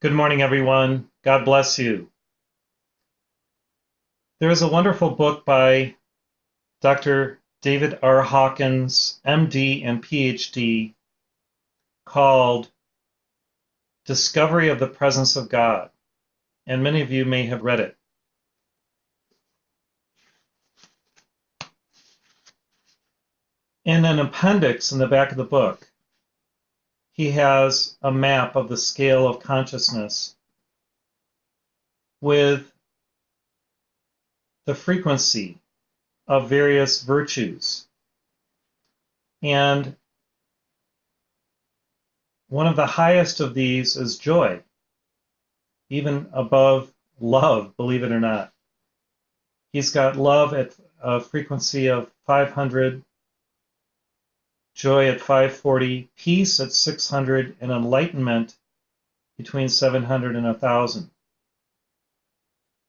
Good morning, everyone. God bless you. There is a wonderful book by Dr. David R. Hawkins, MD and PhD, called Discovery of the Presence of God, and many of you may have read it. In an appendix in the back of the book, he has a map of the scale of consciousness with the frequency of various virtues. And one of the highest of these is joy, even above love, believe it or not. He's got love at a frequency of 500, joy at 540, peace at 600, and enlightenment between 700 and 1,000.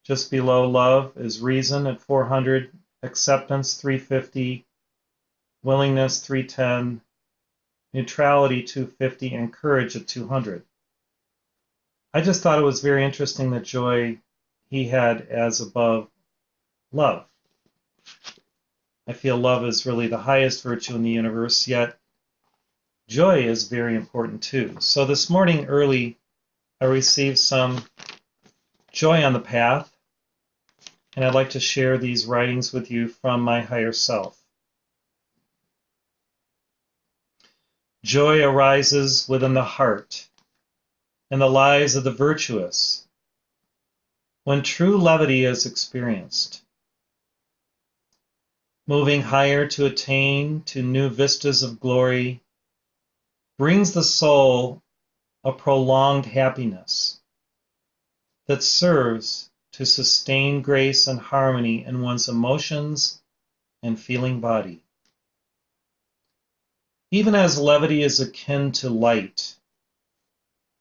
Just below love is reason at 400, acceptance 350, willingness 310, neutrality 250, and courage at 200. I just thought it was very interesting that joy he had as above love. I feel love is really the highest virtue in the universe, yet joy is very important too. So this morning early, I received some joy on the path, and I'd like to share these writings with you from my higher self. Joy arises within the heart and the lives of the virtuous when true levity is experienced. Moving higher to attain to new vistas of glory brings the soul a prolonged happiness that serves to sustain grace and harmony in one's emotions and feeling body. Even as levity is akin to light,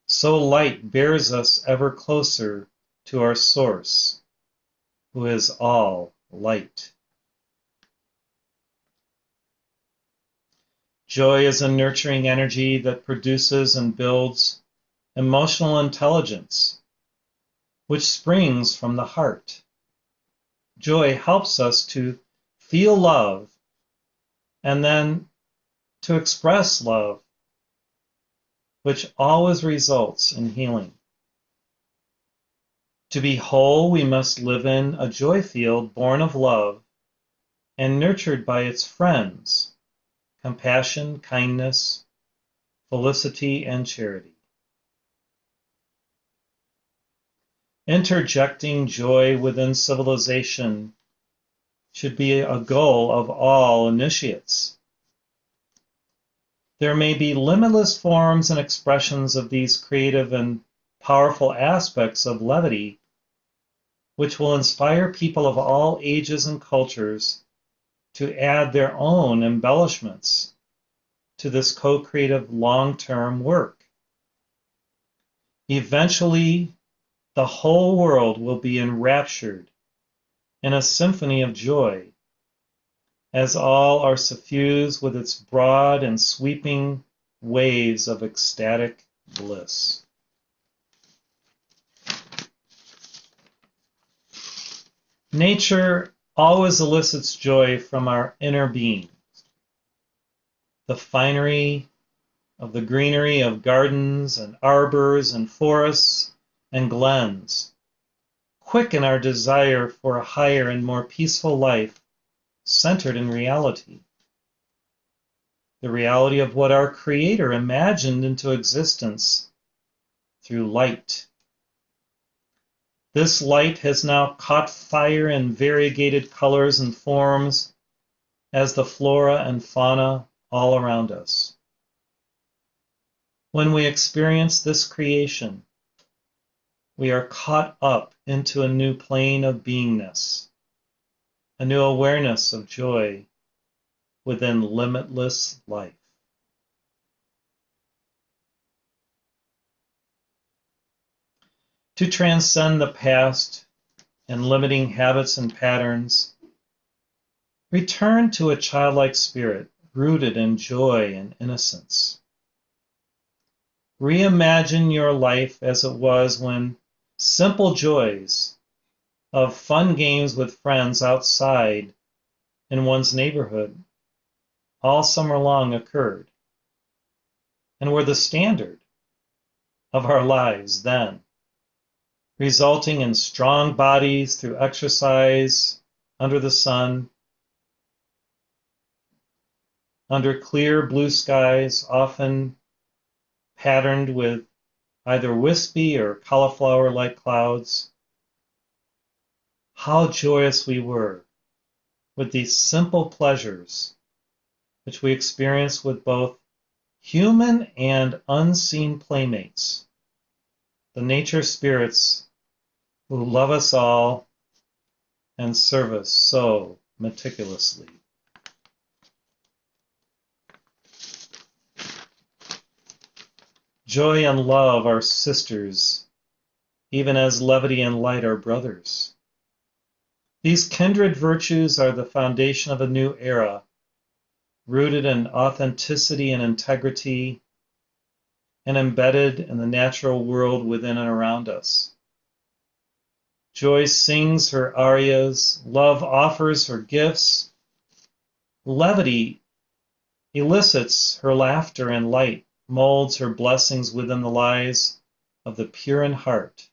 so light bears us ever closer to our source, who is all light. Joy is a nurturing energy that produces and builds emotional intelligence, which springs from the heart. Joy helps us to feel love and then to express love, which always results in healing. To be whole, we must live in a joy field born of love and nurtured by its friends, compassion, kindness, felicity, and charity. Interjecting joy within civilization should be a goal of all initiates. There may be limitless forms and expressions of these creative and powerful aspects of levity, which will inspire people of all ages and cultures to add their own embellishments to this co-creative long-term work. Eventually, the whole world will be enraptured in a symphony of joy, as all are suffused with its broad and sweeping waves of ecstatic bliss. Nature always elicits joy from our inner being. The finery of the greenery of gardens and arbors and forests and glens quicken our desire for a higher and more peaceful life centered in reality. The reality of what our Creator imagined into existence through light. This light has now caught fire in variegated colors and forms as the flora and fauna all around us. When we experience this creation, we are caught up into a new plane of beingness, a new awareness of joy within limitless life. To transcend the past and limiting habits and patterns, return to a childlike spirit rooted in joy and innocence. Reimagine your life as it was when simple joys of fun games with friends outside in one's neighborhood all summer long occurred and were the standard of our lives then, resulting in strong bodies through exercise under the sun, under clear blue skies, often patterned with either wispy or cauliflower-like clouds. How joyous we were with these simple pleasures which we experienced with both human and unseen playmates, the nature spirits who love us all and serve us so meticulously. Joy and love are sisters, even as levity and light are brothers. These kindred virtues are the foundation of a new era, rooted in authenticity and integrity, and embedded in the natural world within and around us. Joy sings her arias, love offers her gifts, levity elicits her laughter, and light molds her blessings within the lives of the pure in heart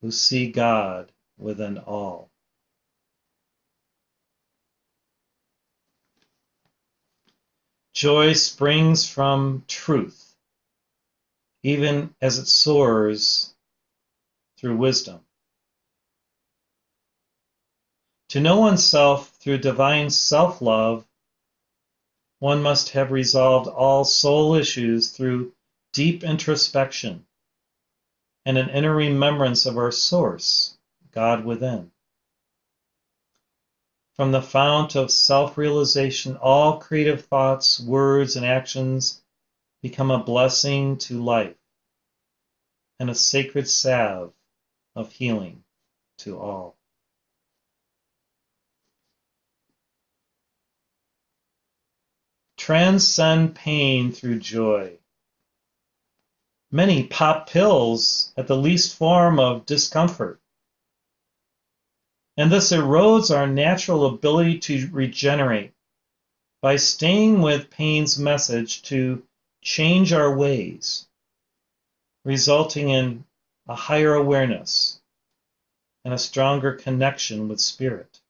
who see God within all. Joy springs from truth, even as it soars through wisdom. To know oneself through divine self-love, one must have resolved all soul issues through deep introspection and an inner remembrance of our source, God within. From the fount of self-realization, all creative thoughts, words, and actions become a blessing to life and a sacred salve of healing to all. Transcend pain through joy. Many pop pills at the least form of discomfort, and this erodes our natural ability to regenerate by staying with pain's message to change our ways, resulting in a higher awareness and a stronger connection with spirit.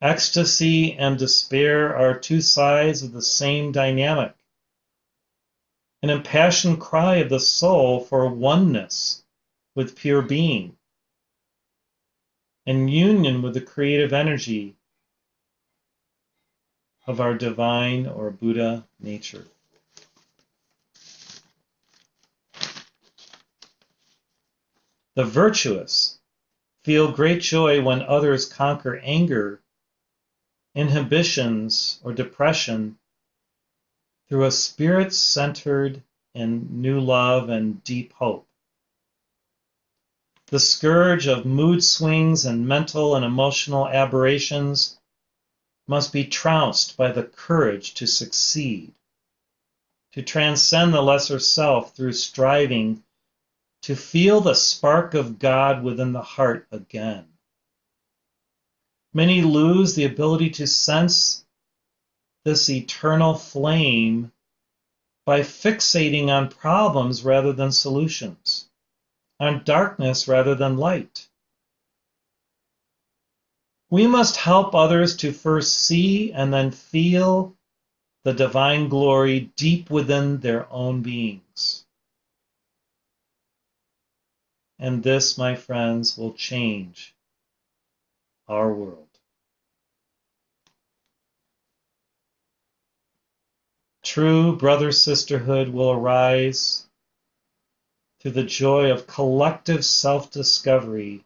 Ecstasy and despair are two sides of the same dynamic, an impassioned cry of the soul for oneness with pure being and union with the creative energy of our divine or Buddha nature. The virtuous feel great joy when others conquer anger, inhibitions, or depression through a spirit centered in new love and deep hope. The scourge of mood swings and mental and emotional aberrations must be trounced by the courage to succeed, to transcend the lesser self through striving to feel the spark of God within the heart again. Many lose the ability to sense this eternal flame by fixating on problems rather than solutions, on darkness rather than light. We must help others to first see and then feel the divine glory deep within their own beings. And this, my friends, will change our world. True brother-sisterhood will arise through the joy of collective self-discovery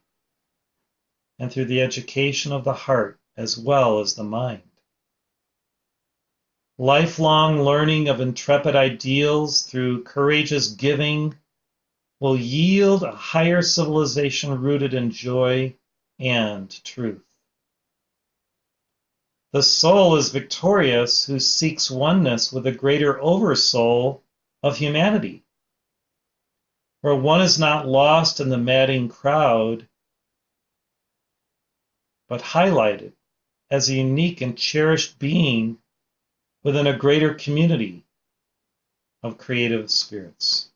and through the education of the heart as well as the mind. Lifelong learning of intrepid ideals through courageous giving will yield a higher civilization rooted in joy and truth. The soul is victorious who seeks oneness with the greater oversoul of humanity, where one is not lost in the madding crowd, but highlighted as a unique and cherished being within a greater community of creative spirits.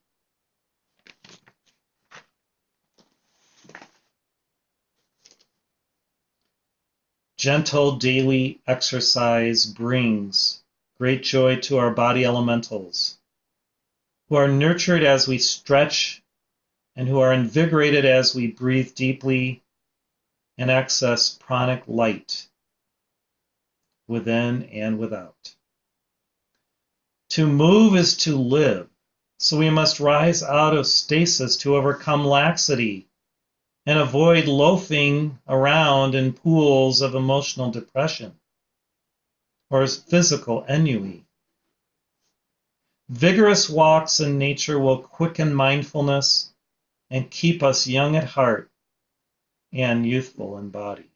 Gentle daily exercise brings great joy to our body elementals, who are nurtured as we stretch and who are invigorated as we breathe deeply and access pranic light within and without. To move is to live, so we must rise out of stasis to overcome laxity and avoid loafing around in pools of emotional depression or physical ennui. Vigorous walks in nature will quicken mindfulness and keep us young at heart and youthful in body.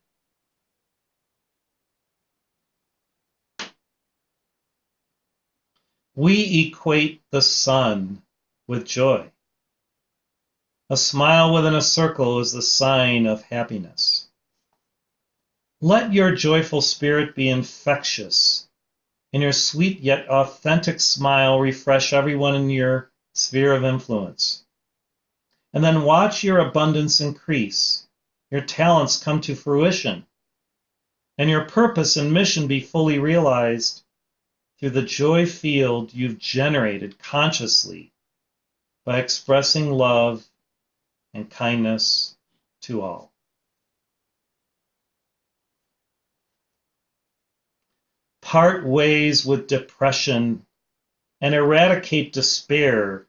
We equate the sun with joy. A smile within a circle is the sign of happiness. Let your joyful spirit be infectious, and your sweet yet authentic smile refresh everyone in your sphere of influence. And then watch your abundance increase, your talents come to fruition, and your purpose and mission be fully realized through the joy field you've generated consciously by expressing love and kindness to all. Part ways with depression and eradicate despair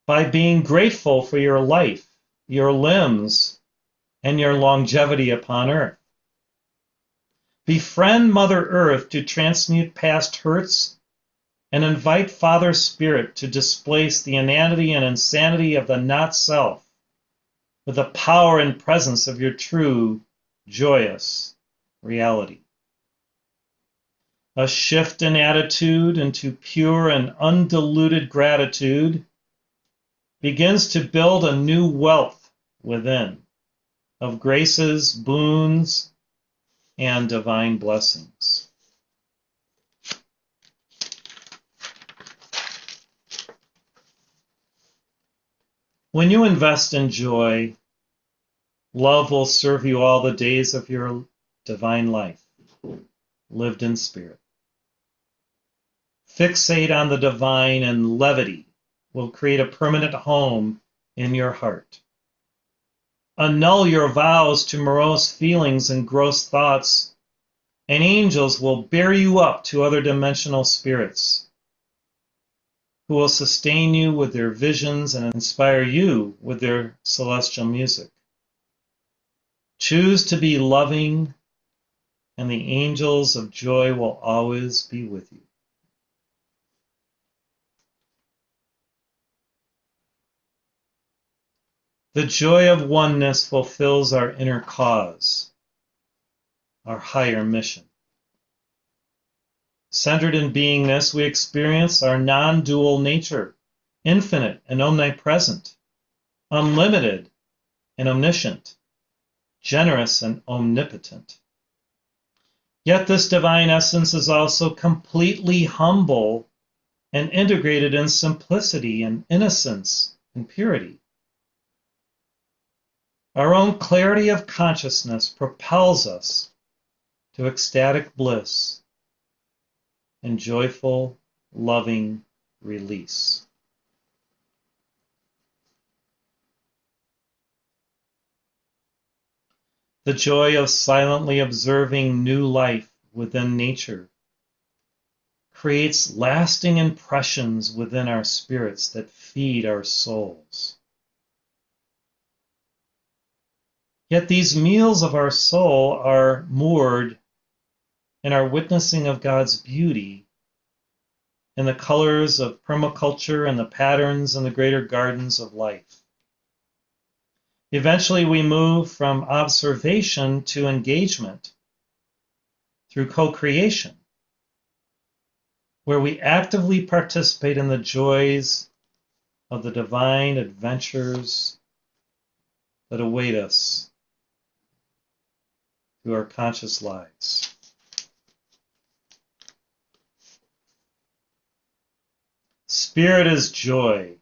by being grateful for your life, your limbs, and your longevity upon earth. Befriend Mother Earth to transmute past hurts and invite Father Spirit to displace the inanity and insanity of the not-self with the power and presence of your true, joyous reality. A shift in attitude into pure and undiluted gratitude begins to build a new wealth within of graces, boons, and divine blessings. When you invest in joy, love will serve you all the days of your divine life, lived in spirit. Fixate on the divine, and levity will create a permanent home in your heart. Annul your vows to morose feelings and gross thoughts, and angels will bear you up to other dimensional spirits, who will sustain you with their visions and inspire you with their celestial music. Choose to be loving, and the angels of joy will always be with you. The joy of oneness fulfills our inner cause, our higher mission. Centered in beingness, we experience our non-dual nature, infinite and omnipresent, unlimited and omniscient, generous and omnipotent. Yet this divine essence is also completely humble and integrated in simplicity and innocence and purity. Our own clarity of consciousness propels us to ecstatic bliss and joyful, loving release. The joy of silently observing new life within nature creates lasting impressions within our spirits that feed our souls. Yet these meals of our soul are moored in our witnessing of God's beauty, in the colors of permaculture and the patterns in the greater gardens of life. Eventually we move from observation to engagement, through co-creation, where we actively participate in the joys of the divine adventures that await us through our conscious lives. Spirit is joy,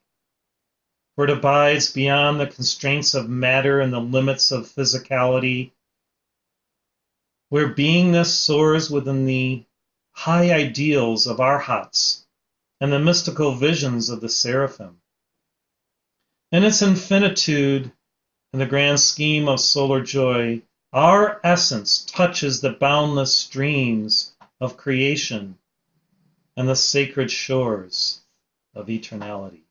for it abides beyond the constraints of matter and the limits of physicality, where beingness soars within the high ideals of arhats and the mystical visions of the seraphim. In its infinitude, in the grand scheme of solar joy, our essence touches the boundless streams of creation and the sacred shores of eternality.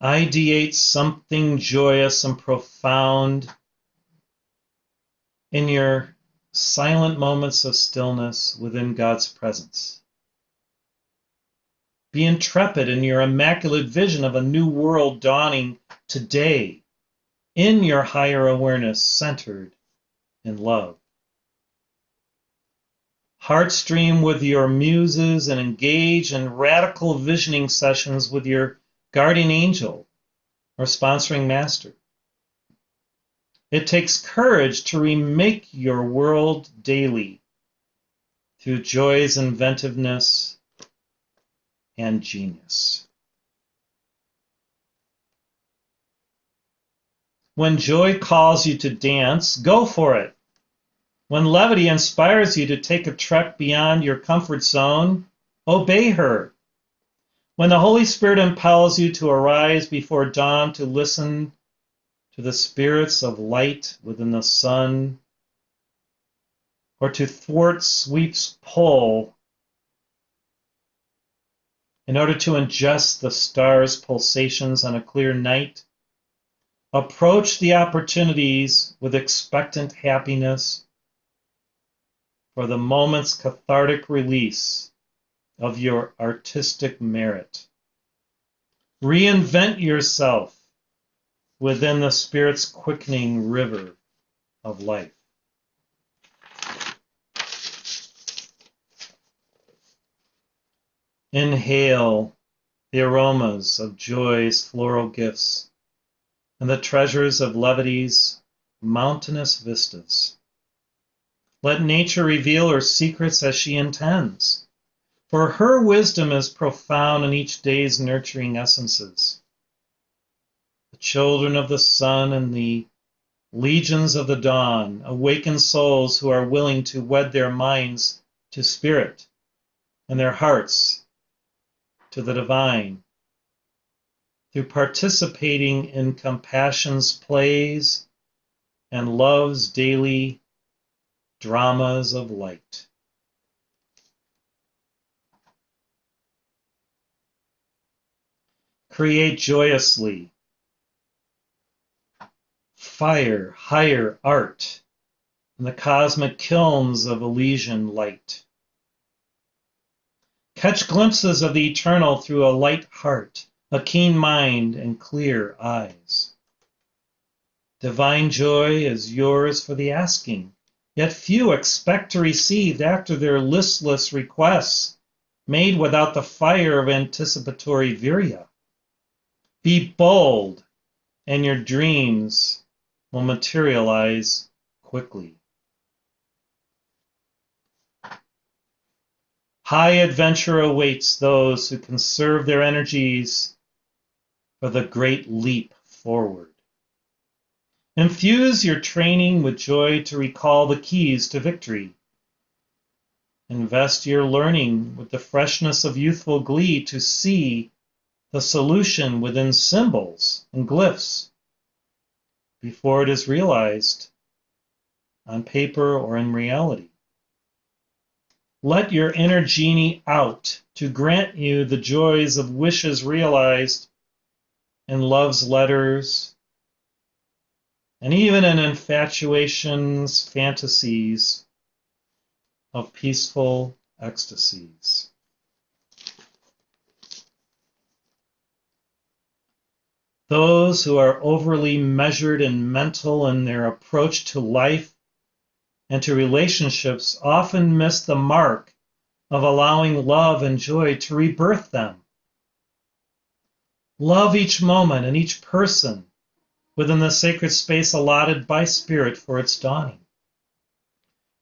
Ideate something joyous and profound in your silent moments of stillness within God's presence. Be intrepid in your immaculate vision of a new world dawning today in your higher awareness centered in love. Heartstream with your muses and engage in radical visioning sessions with your guardian angel or sponsoring master. It takes courage to remake your world daily through joy's inventiveness and genius. When joy calls you to dance, go for it. When levity inspires you to take a trek beyond your comfort zone, obey her. When the Holy Spirit impels you to arise before dawn to listen to the spirits of light within the sun, or to thwart sweep's pull in order to ingest the stars' pulsations on a clear night, approach the opportunities with expectant happiness for the moment's cathartic release of your artistic merit. Reinvent yourself within the Spirit's quickening river of life. Inhale the aromas of joy's floral gifts and the treasures of levity's mountainous vistas. Let nature reveal her secrets as she intends, for her wisdom is profound in each day's nurturing essences. The children of the sun and the legions of the dawn awaken souls who are willing to wed their minds to spirit and their hearts to the divine through participating in compassion's plays and love's daily dramas of light. Create joyously. Fire higher art in the cosmic kilns of Elysian light. Catch glimpses of the eternal through a light heart, a keen mind, and clear eyes. Divine joy is yours for the asking, yet few expect to receive after their listless requests made without the fire of anticipatory virya. Be bold, and your dreams will materialize quickly. High adventure awaits those who conserve their energies for the great leap forward. Infuse your training with joy to recall the keys to victory. Invest your learning with the freshness of youthful glee to see the solution within symbols and glyphs before it is realized on paper or in reality. Let your inner genie out to grant you the joys of wishes realized in love's letters and even in infatuation's fantasies of peaceful ecstasies. Those who are overly measured and mental in their approach to life and to relationships often miss the mark of allowing love and joy to rebirth them. Love each moment and each person within the sacred space allotted by Spirit for its dawning.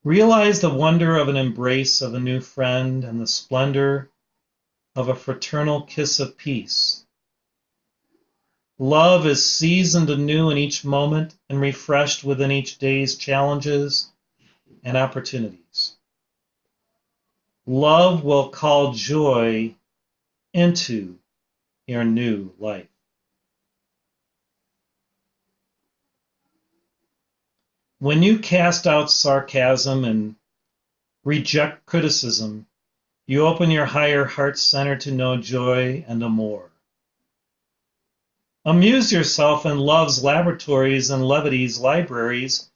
Realize the wonder of an embrace of a new friend and the splendor of a fraternal kiss of peace. Love is seasoned anew in each moment and refreshed within each day's challenges and opportunities. Love will call joy into your new life. When you cast out sarcasm and reject criticism, you open your higher heart center to know joy and amour. Amuse yourself in love's laboratories and levity's libraries,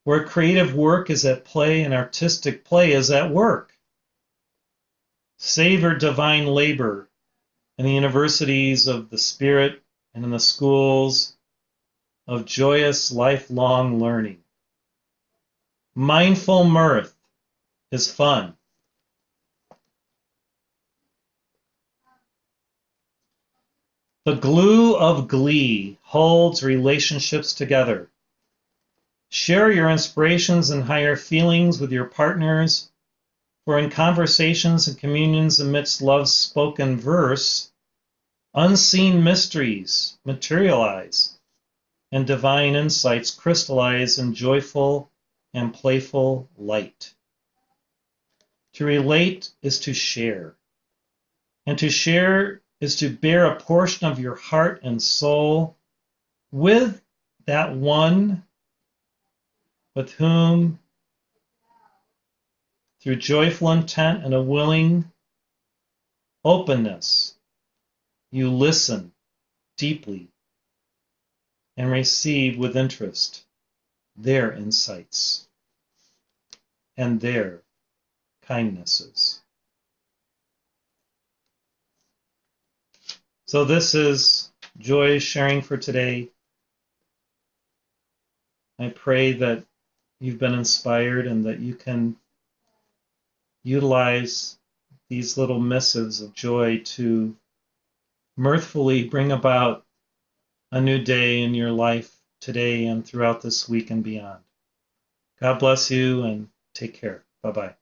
where creative work is at play and artistic play is at work. Savor divine labor in the universities of the Spirit and in the schools of joyous lifelong learning. Mindful mirth is fun. The glue of glee holds relationships together. Share your inspirations and higher feelings with your partners, for in conversations and communions amidst love's spoken verse, unseen mysteries materialize and divine insights crystallize in joyful and playful light. To relate is to share, and to share is to bear a portion of your heart and soul with that one with whom, through joyful intent and a willing openness, you listen deeply and receive with interest their insights and their kindnesses. So this is Joy sharing for today. I pray that you've been inspired and that you can utilize these little missives of joy to mirthfully bring about a new day in your life today and throughout this week and beyond. God bless you and take care. Bye-bye.